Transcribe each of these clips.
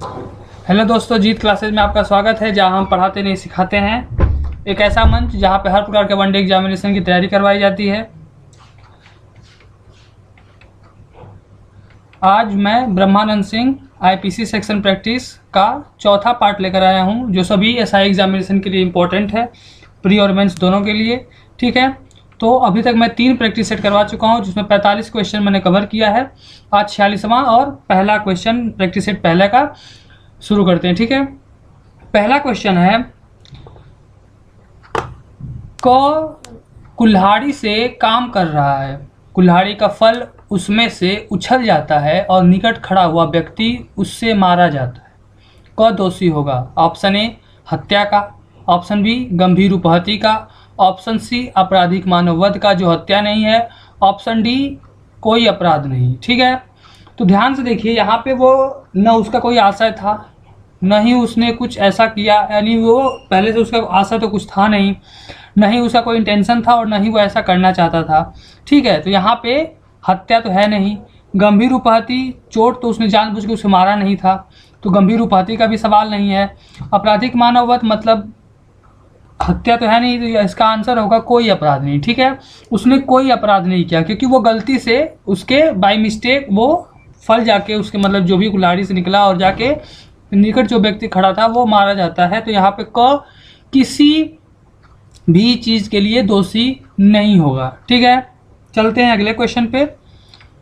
Hello दोस्तों, जीत classes में आपका स्वागत है, जहां हम पढ़ाते नहीं सिखाते हैं। एक ऐसा मंच जहां पे हर प्रकार के वनडे एग्जामिनेशन की तैयारी करवाई जाती है। आज मैं ब्रह्मानंद सिंह आईपीसी सेक्शन प्रैक्टिस का चौथा पार्ट लेकर आया हूं, जो सभी एसआई एग्जामिनेशन के लिए इम्पोर्टेंट है, प्री और मेंस दोनों के लिए। ठीक है, तो अभी तक मैं 3 प्रैक्टिस सेट करवा चुका हूं, जिसमें 45 क्वेश्चन मैंने कवर किया है। आज 46वां और पहला क्वेश्चन प्रैक्टिस सेट पहले का शुरू करते हैं। ठीक है, पहला क्वेश्चन है, कुल्हाड़ी से काम कर रहा है, कुल्हाड़ी का फल उसमें से उछल जाता है और निकट खड़ा हुआ व्यक्ति उससे मारा जाता है। क दोषी होगा? ऑप्शन ए हत्या का, ऑप्शन बी गंभीर उपहति का, ऑप्शन सी आपराधिक मानववध का जो हत्या नहीं है, ऑप्शन डी कोई अपराध नहीं। ठीक है, तो ध्यान से देखिए, यहाँ पे वो न उसका कोई आशय था, न ही उसने कुछ ऐसा किया, यानी वो पहले से उसका आशा तो कुछ था नहीं, न ही उसका कोई इंटेंशन था और न ही वो ऐसा करना चाहता था। ठीक है, तो यहाँ पे हत्या तो है नहीं। गंभीर उपहति, चोट तो उसने जानबूझ के उसे मारा नहीं था, तो गंभीर उपहति का भी सवाल नहीं है। आपराधिक मानववध मतलब हत्या तो है नहीं, तो इसका आंसर होगा कोई अपराध नहीं। ठीक है, उसने कोई अपराध नहीं किया, क्योंकि वो गलती से उसके बाय मिस्टेक वो फल जाके उसके मतलब जो भी कुल्हाड़ी से निकला और जाके निकट जो व्यक्ति खड़ा था वो मारा जाता है। तो यहाँ पे क किसी भी चीज़ के लिए दोषी नहीं होगा। ठीक है, चलते हैं अगले क्वेश्चन पे।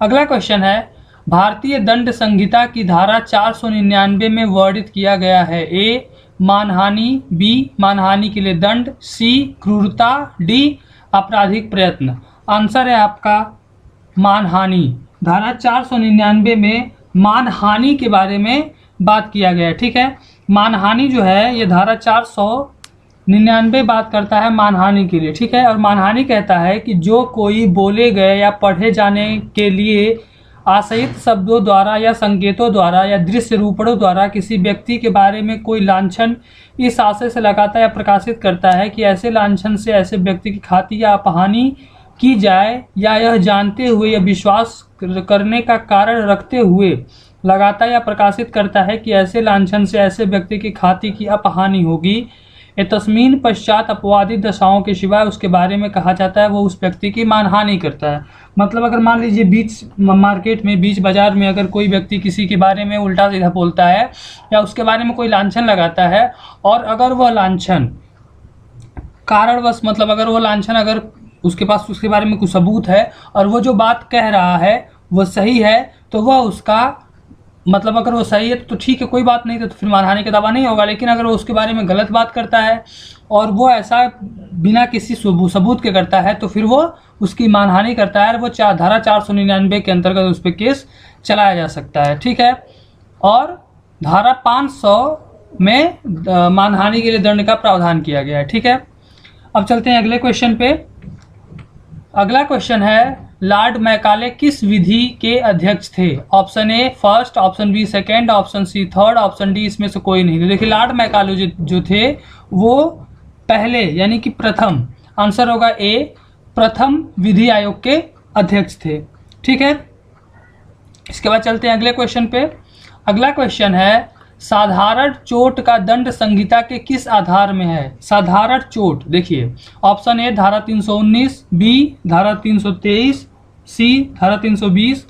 अगला क्वेश्चन है, भारतीय दंड संहिता की धारा 499 में वर्णित किया गया है। ए मानहानि, बी मानहानि के लिए दंड, सी क्रूरता, डी आपराधिक प्रयत्न। आंसर है आपका मानहानि। धारा 499 में मानहानि के बारे में बात किया गया है। ठीक है, मानहानि जो है ये धारा 499 बात करता है मानहानि के लिए। ठीक है, और मानहानि कहता है कि जो कोई बोले गए या पढ़े जाने के लिए आशयित शब्दों द्वारा या संकेतों द्वारा या दृश्य रूपणों द्वारा किसी व्यक्ति के बारे में कोई लांछन इस आशय से लगाता या प्रकाशित करता है कि ऐसे लांछन से ऐसे व्यक्ति की ख्याति या अपहानि की जाए, या यह जानते हुए या विश्वास करने का कारण रखते हुए लगाता या प्रकाशित करता है कि ऐसे लांछन से ऐसे व्यक्ति की ख्याति की अपहानि होगी, तस्मीन पश्चात अपवादित दशाओं के सिवाय उसके बारे में कहा जाता है वो उस व्यक्ति की मानहानि करता है। मतलब अगर मान लीजिए बीच मार्केट में, बीच बाजार में अगर कोई व्यक्ति किसी के बारे में उल्टा सीधा बोलता है या उसके बारे में कोई लांछन लगाता है, और अगर वह लांछन कारणवश, मतलब अगर वो लांछन अगर उसके पास उसके बारे में कुछ सबूत है और वो जो बात कह रहा है वो सही है, तो वह उसका मतलब अगर वो सही है तो ठीक है, कोई बात नहीं, तो फिर मानहानि का दावा नहीं होगा। लेकिन अगर वो उसके बारे में गलत बात करता है और वो ऐसा बिना किसी सबूत के करता है, तो फिर वो उसकी मानहानि करता है, और वो धारा 499 के अंतर्गत उस पर केस चलाया जा सकता है। ठीक है, और धारा 500 में मानहानि के लिए दंड का प्रावधान किया गया है। ठीक है, अब चलते हैं अगले क्वेश्चन पे। अगला क्वेश्चन है, लॉर्ड मैकाले किस विधि के अध्यक्ष थे? Option A first, option B second, option C third, option D इसमें से कोई नहीं। तो देखिए, लॉर्ड मैकाले जो थे वो पहले यानी कि प्रथम, आंसर होगा ए, प्रथम विधि आयोग के अध्यक्ष थे। ठीक है, इसके बाद चलते हैं अगले क्वेश्चन पे। अगला क्वेश्चन है, साधारण चोट का दंड संहिता के किस आधार में है? साधारण चोट, देखिए ऑप्शन ए धारा 319, बी धारा 323, सी धारा 320,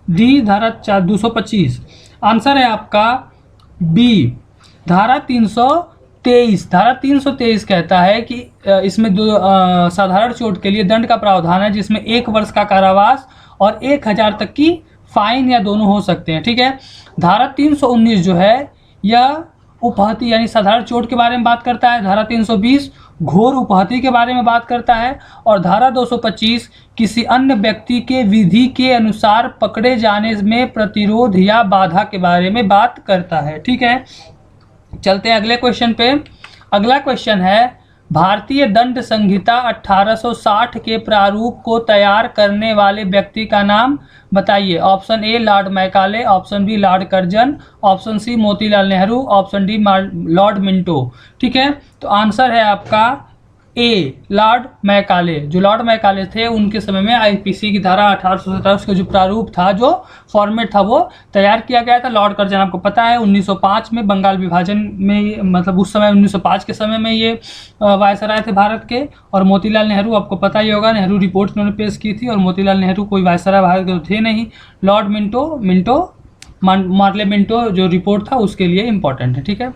डी धारा 225। आंसर है आपका बी धारा 323। धारा 323 कहता है कि इसमें साधारण चोट के लिए दंड का प्रावधान है, जिसमें 1 वर्ष का कारावास और 1000 तक की फाइन या दोनों हो सकते हैं। ठीक है, धारा 319 जो है यह उपहति यानी साधारण चोट के बारे में बात करता है, धारा 320 घोर उपहति के बारे में बात करता है, और धारा 225 किसी अन्य व्यक्ति के विधि के अनुसार पकड़े जाने में प्रतिरोध या बाधा के बारे में बात करता है। ठीक है, चलते हैं अगले क्वेश्चन पे। अगला क्वेश्चन है, भारतीय दंड संहिता 1860 के प्रारूप को तैयार करने वाले व्यक्ति का नाम बताइए। Option A Lord Macaulay, option B Lord Curzon, option C Motilal Nehru, option D Lord Minto. ठीक है, तो आंसर है आपका ए लॉर्ड मैकाले, जो लॉर्ड मैकाले थे उनके समय में आईपीसी की धारा 1827 का जो प्रारूप था, जो फॉर्मेट था, वो तैयार किया गया था। लॉर्ड कर्जन आपको पता है 1905 में बंगाल विभाजन में, मतलब उस समय 1905 के समय में ये वायसराय थे भारत के। और मोतीलाल नेहरू आपको पता ही होगा, नेहरू रिपोर्ट उन्होंने पेश की थी, और मोतीलाल नेहरू कोई वायसराय भारत के थे नहीं। लॉर्ड मार्ले मिंटो जो रिपोर्ट था उसके लिए इम्पोर्टेंट है, ठीक है।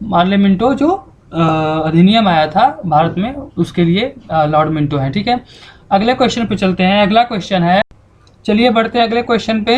मार्ले मिंटो जो अधिनियम आया था भारत में, उसके लिए लॉर्ड मिंटो है, ठीक है। अगले क्वेश्चन पे चलते हैं। अगला क्वेश्चन है, चलिए बढ़ते हैं अगले क्वेश्चन पे।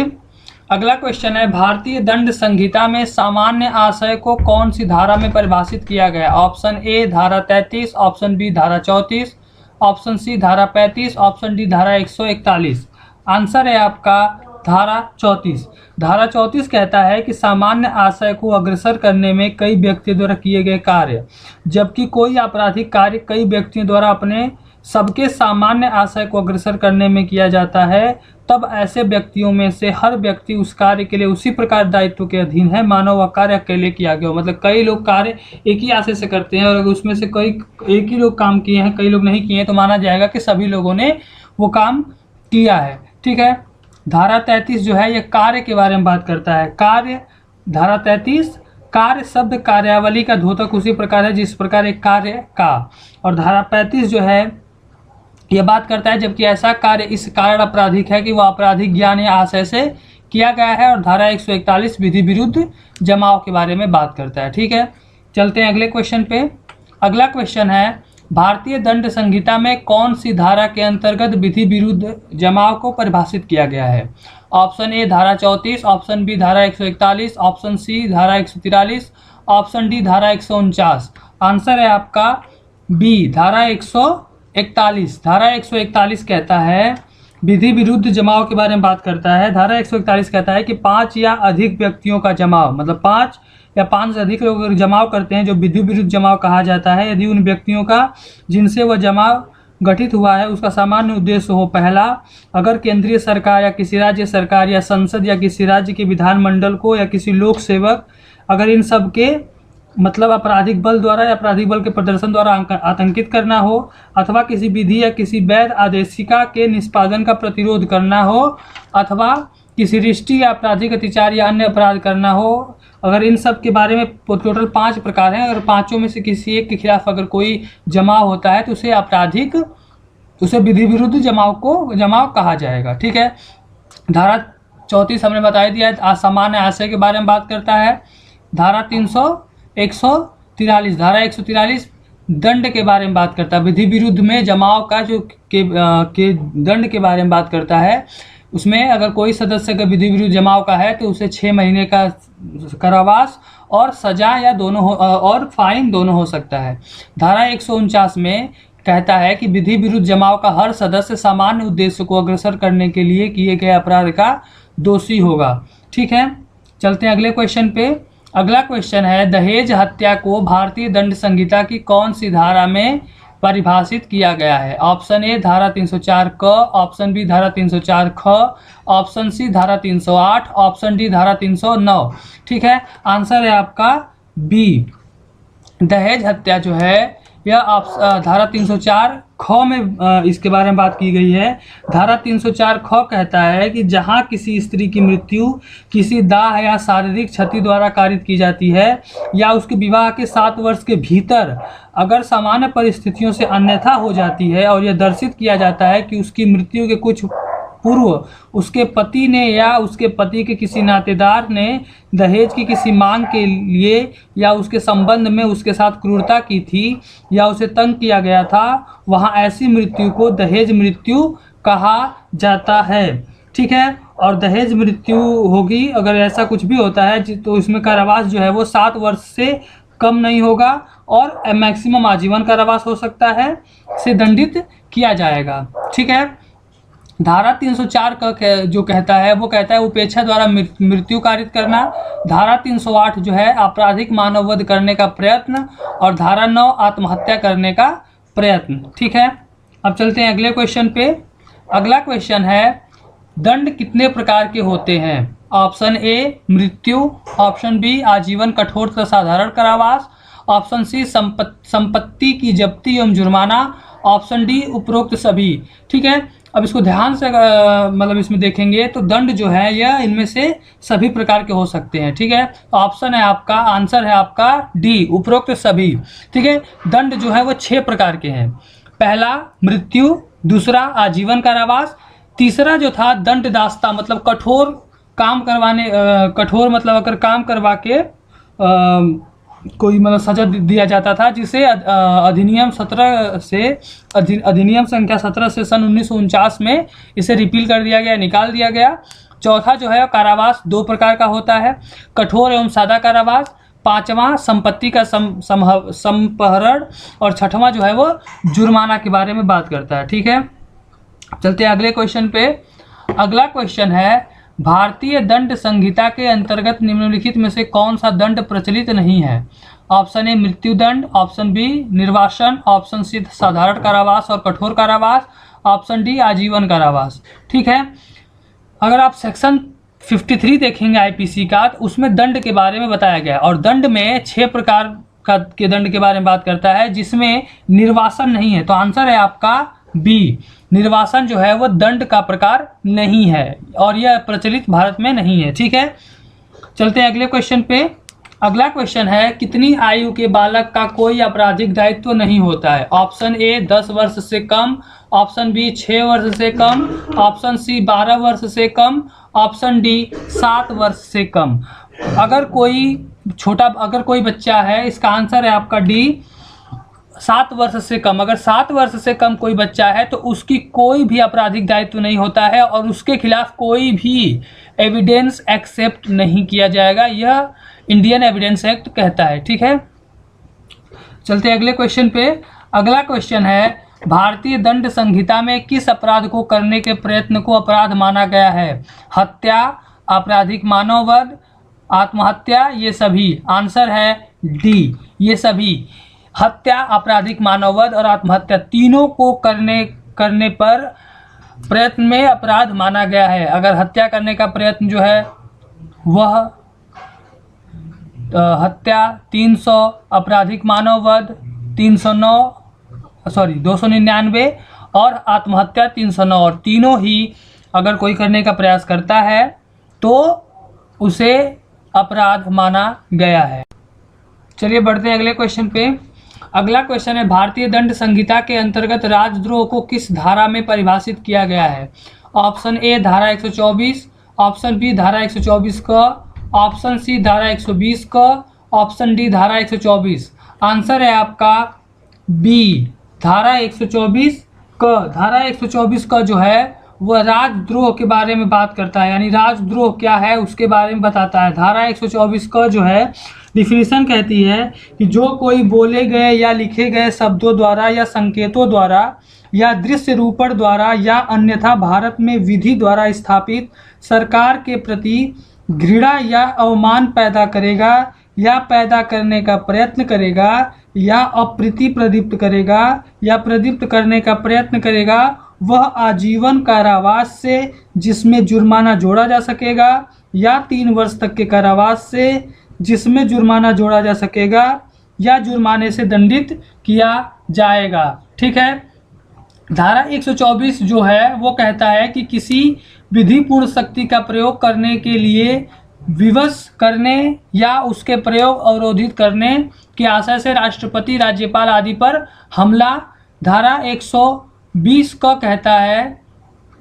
अगला क्वेश्चन है, भारतीय दंड संहिता में सामान्य आशय को कौन सी धारा में परिभाषित किया गया? ऑप्शन ए धारा 33, ऑप्शन बी धारा 34, ऑप्शन सी धारा 35, ऑप्शन डी धारा 141। आंसर है आपका धारा 34। धारा 34 कहता है कि सामान्य आशय को अग्रसर करने में कई व्यक्तियों द्वारा किए गए कार्य, जबकि कोई आपराधिक कार्य कई व्यक्तियों द्वारा अपने सबके सामान्य आशय को अग्रसर करने में किया जाता है, तब ऐसे व्यक्तियों में से हर व्यक्ति उस कार्य के लिए उसी प्रकार दायित्व के अधीन है मानो वह कार्य अकेले किया गया हो। मतलब कई लोग कार्य एक ही आशय से करते हैं, और अगर उसमें से कई एक ही लोग काम किए हैं, कई लोग नहीं किए हैं, तो माना जाएगा कि सभी लोगों ने वो काम किया है, ठीक है। धारा 33 जो है ये कार्य के बारे में बात करता है। कार्य, धारा 33 कार्य शब्द कार्यावली का द्योतक उसी प्रकार है जिस प्रकार एक कार्य का। और धारा 35 जो है ये बात करता है जबकि ऐसा कार्य इस कारण आपराधिक है कि वह आपराधिक ज्ञान या आशय से किया गया है। और धारा 141 विधि विरुद्ध जमाव के बारे में बात करता है, ठीक है। चलते हैं अगले क्वेश्चन पे। अगला क्वेश्चन है, भारतीय दंड संहिता में कौन सी धारा के अंतर्गत विधि विरुद्ध जमाव को परिभाषित किया गया है? ऑप्शन ए धारा 34, ऑप्शन बी धारा 141, ऑप्शन सी धारा 143, ऑप्शन डी धारा 149। आंसर है आपका बी धारा 141। धारा 141 कहता है, विधि विरुद्ध जमाव के बारे में बात करता है। धारा 141 कहता है कि 5 या अधिक व्यक्तियों का जमाव, मतलब 5 या 5 से अधिक लोग जमाव करते हैं, जो विधि विरुद्ध जमाव कहा जाता है, यदि उन व्यक्तियों का जिनसे वह जमाव गठित हुआ है उसका सामान्य उद्देश्य हो। पहला, अगर केंद्रीय सरकार या किसी राज्य सरकार या संसद या किसी राज्य के विधानमंडल को या किसी लोक सेवक, अगर इन सब के मतलब आपराधिक बल द्वारा या आपराधिक बल के प्रदर्शन द्वारा आतंकित करना हो, अथवा किसी विधि या किसी वैध आदेशिका के निष्पादन का प्रतिरोध करना हो, अथवा किसी रिष्टि या आपराधिक अत्याचार या अन्य अपराध करना हो, अगर इन सब के बारे में टोटल 5 प्रकार हैं, अगर पांचों में से किसी एक के खिलाफ अगर कोई जमाव होता है तो उसे आपराधिक, उसे विधि विरुद्ध जमाव कहा जाएगा, ठीक है। धारा 34 हमने बता दिया है, असामान्य आशय के बारे में बात करता है। धारा 143 धारा 143 दंड के बारे में बात करता है, विधि विरुद्ध में जमाव का जो के दंड के बारे में बात करता है। उसमें अगर कोई सदस्य का विधि विरुद्ध जमाव का है तो उसे 6 महीने का कारावास और सजा या दोनों और फाइन दोनों हो सकता है। धारा 149 में कहता है कि विधि विरुद्ध जमाव का हर सदस्य सामान्य उद्देश्य को अग्रसर करने के लिए किए गए अपराध का दोषी होगा, ठीक है। चलते हैं अगले क्वेश्चन पे। अगला क्वेश्चन है, दहेज हत्या को भारतीय दंड संहिता की कौन सी धारा में परिभाषित किया गया है? ऑप्शन ए धारा 304 क, ऑप्शन बी धारा 304 ख, ऑप्शन सी धारा 308, ऑप्शन डी धारा 309, ठीक है। आंसर है आपका बी। दहेज हत्या जो है यह धारा 304 ख में इसके बारे में बात की गई है। धारा 304 ख कहता है कि जहां किसी स्त्री की मृत्यु किसी दाह या शारीरिक क्षति द्वारा कारित की जाती है या उसके विवाह के 7 वर्ष के भीतर अगर सामान्य परिस्थितियों से अन्यथा हो जाती है और यह दर्शित किया जाता है कि उसकी मृत्यु के कुछ पूर्व उसके पति ने या उसके पति के किसी नातेदार ने दहेज की किसी मांग के लिए या उसके संबंध में उसके साथ क्रूरता की थी या उसे तंग किया गया था, वहां ऐसी मृत्यु को दहेज मृत्यु कहा जाता है, ठीक है। और दहेज मृत्यु होगी अगर ऐसा कुछ भी होता है तो इसमें कारावास जो है वो 7 वर्ष से कम नहीं होगा और मैक्सिमम आजीवन कारावास हो सकता है, से दंडित किया जाएगा, ठीक है। धारा 304 का जो कहता है वो कहता है उपेक्षा द्वारा मृत्यु कारित करना। धारा 308 जो है आपराधिक मानववध करने का प्रयत्न, और धारा 9 आत्महत्या करने का प्रयत्न, ठीक है। अब चलते हैं अगले क्वेश्चन पे। अगला क्वेश्चन है, दंड कितने प्रकार के होते हैं? ऑप्शन ए मृत्यु, ऑप्शन बी आजीवन कठोर तथा साधारण कारावास, ऑप्शन सी संपत्ति की जब्ती एवं जुर्माना, ऑप्शन डी उपरोक्त सभी। ठीक है, अब इसको ध्यान से मतलब इसमें देखेंगे तो दंड जो है यह इनमें से सभी प्रकार के हो सकते हैं। ठीक है, तो ऑप्शन है आपका, आंसर है आपका डी, उपरोक्त सभी। ठीक है, दंड जो है वो 6 प्रकार के हैं। पहला मृत्यु, दूसरा आजीवन कारावास, तीसरा जो था दंड दास्ता मतलब कठोर काम करवाने, कठोर मतलब अगर काम करवा के कोई मतलब सजा दिया जाता था, जिसे अधिनियम 17 से अधिनियम संख्या 17 से सन 1949 में इसे रिपील कर दिया गया, निकाल दिया गया। चौथा जो है कारावास 2 प्रकार का होता है, कठोर एवं सादा कारावास। पांचवा संपत्ति का संपहरण, और छठवां जो है वो जुर्माना के बारे में बात करता है। ठीक है, चलते हैं अगले क्वेश्चन पे। अगला क्वेश्चन है, भारतीय दंड संहिता के अंतर्गत निम्नलिखित में से कौन सा दंड प्रचलित नहीं है? ऑप्शन ए मृत्युदंड, ऑप्शन बी निर्वासन, ऑप्शन सी साधारण कारावास और कठोर कारावास, ऑप्शन डी आजीवन कारावास। ठीक है, अगर आप सेक्शन 53 देखेंगे आईपीसी का, तो उसमें दंड के बारे में बताया गया है, और दंड में 6 प्रकार के दंड के बारे में बात करता है, जिसमें निर्वासन नहीं है। तो आंसर है आपका बी, निर्वासन जो है वो दंड का प्रकार नहीं है और यह प्रचलित भारत में नहीं है। ठीक है, चलते हैं अगले क्वेश्चन पे। अगला क्वेश्चन है, कितनी आयु के बालक का कोई आपराधिक दायित्व नहीं होता है? ऑप्शन ए 10 वर्ष से कम, ऑप्शन बी 6 वर्ष से कम, ऑप्शन सी 12 वर्ष से कम, ऑप्शन डी 7 वर्ष से कम। अगर कोई बच्चा है, इसका आंसर है आपका डी, 7 वर्ष से कम। अगर 7 वर्ष से कम कोई बच्चा है तो उसकी कोई भी आपराधिक दायित्व नहीं होता है और उसके खिलाफ कोई भी एविडेंस एक्सेप्ट नहीं किया जाएगा, यह इंडियन एविडेंस एक्ट कहता है। ठीक है, चलते अगले क्वेश्चन पे। अगला क्वेश्चन है, भारतीय दंड संहिता में किस अपराध को करने के प्रयत्न को अपराध माना गया है? हत्या, आपराधिक मानववध, आत्महत्या, ये सभी। आंसर है डी, ये सभी। हत्या, आपराधिक मानववध और आत्महत्या तीनों को करने पर प्रयत्न में अपराध माना गया है। अगर हत्या करने का प्रयत्न जो है वह हत्या 300, आपराधिक मानववध 299 और आत्महत्या 309, और तीनों ही अगर कोई करने का प्रयास करता है तो उसे अपराध माना गया है। चलिए बढ़ते हैं अगले क्वेश्चन पे। अगला क्वेश्चन है, भारतीय दंड संहिता के अंतर्गत राजद्रोह को किस धारा में परिभाषित किया गया है? ऑप्शन ए धारा 124, ऑप्शन बी धारा 124 क, ऑप्शन सी धारा 120 क, ऑप्शन डी धारा 124। आंसर है आपका बी, धारा 124 क। धारा 124 का जो है वह राजद्रोह के बारे में बात करता है, यानी राजद्रोह क्या है उसके बारे में बताता है। धारा 124 का जो है डिफिनीशन कहती है कि जो कोई बोले गए या लिखे गए शब्दों द्वारा या संकेतों द्वारा या दृश्य रूपण द्वारा या अन्यथा भारत में विधि द्वारा स्थापित सरकार के प्रति घृणा या अवमान पैदा करेगा या पैदा करने का प्रयत्न करेगा या अप्रीति प्रदीप्त करेगा या प्रदीप्त करने का प्रयत्न करेगा, वह आजीवन कारावास से जिसमें जुर्माना जोड़ा जा सकेगा या 3 वर्ष तक के कारावास से जिसमें जुर्माना जोड़ा जा सकेगा या जुर्माने से दंडित किया जाएगा। ठीक है, धारा 124 जो है वो कहता है कि किसी विधिपूर्ण शक्ति का प्रयोग करने के लिए विवश करने या उसके प्रयोग अवरोधित करने के आशय से राष्ट्रपति, राज्यपाल आदि पर हमला, धारा 120 का कहता है।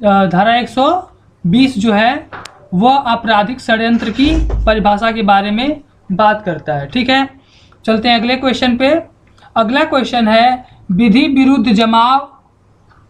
धारा 120 जो है वह आपराधिक षड्यंत्र की परिभाषा के बारे में बात करता है। ठीक है, चलते हैं अगले क्वेश्चन पे। अगला क्वेश्चन है, विधि विरुद्ध जमाव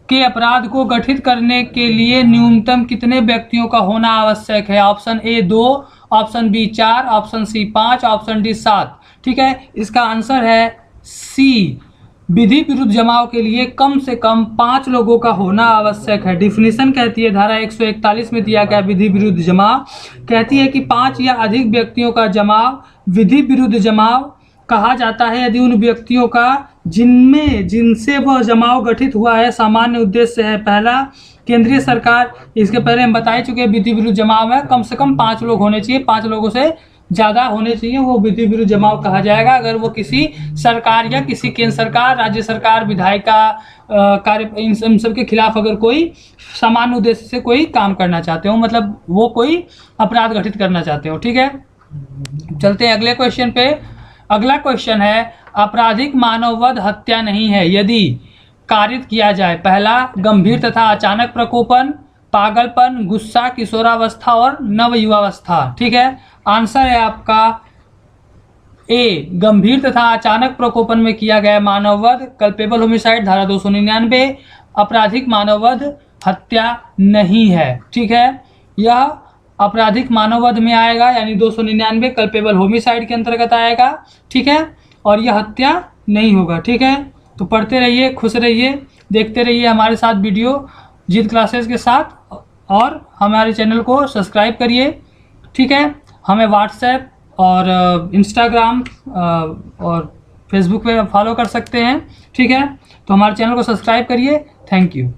के अपराध को गठित करने के लिए न्यूनतम कितने व्यक्तियों का होना आवश्यक है? Option A 2, option B 4, option C 5, option D 7। ठीक है, इसका आंसर है सी, विधि विरुद्ध जमाव के लिए कम से कम 5 लोगों का होना आवश्यक है। डिफिनीशन कहती है, धारा 141 में दिया गया विधि विरुद्ध जमाव कहती है कि 5 या अधिक व्यक्तियों का जमाव विधि विरुद्ध जमाव कहा जाता है यदि उन व्यक्तियों का जिनसे वह जमाव गठित हुआ है सामान्य उद्देश्य है। पहला, केंद्रीय सरकार, इसके पहले हम बता ही चुके हैं विधि विरुद्ध जमाव में कम से कम 5 लोग होने चाहिए, 5 लोगों से ज़्यादा होने चाहिए वो विधि विरुद्ध जमाव कहा जाएगा। अगर वो किसी सरकार या किसी केंद्र सरकार, राज्य सरकार, विधायिका कार्य इन सब के खिलाफ अगर कोई सामान्य उद्देश्य से कोई काम करना चाहते हो, मतलब वो कोई अपराध घटित करना चाहते हो। ठीक है, चलते हैं अगले क्वेश्चन पे। अगला क्वेश्चन है आपराधिक मानववध हत्या नहीं है यदि कारित किया जाए। पहला, गंभीर तथा अचानक प्रकोपन, पागलपन, गुस्सा, किशोरावस्था और नव युवावस्था। ठीक है, आंसर है आपका ए, गंभीर तथा अचानक प्रकोपन में किया गया मानववध, कल्पेबल होमिसाइड धारा 299, आपराधिक मानववध हत्या नहीं है। ठीक है, यह आपराधिक मानववध में आएगा, यानी 299 कल्पेबल होमिसाइड के अंतर्गत आएगा। ठीक है, और यह हत्या नहीं होगा। ठीक है, तो पढ़ते रहिए, खुश रहिए, देखते रहिए हमारे साथ वीडियो जीत क्लासेस के साथ, और हमारे चैनल को सब्सक्राइब करिए। ठीक है, हमें व्हाट्सएप और इंस्टाग्राम और फेसबुक पे फॉलो कर सकते हैं। ठीक है, तो हमारे चैनल को सब्सक्राइब करिए। Thank you.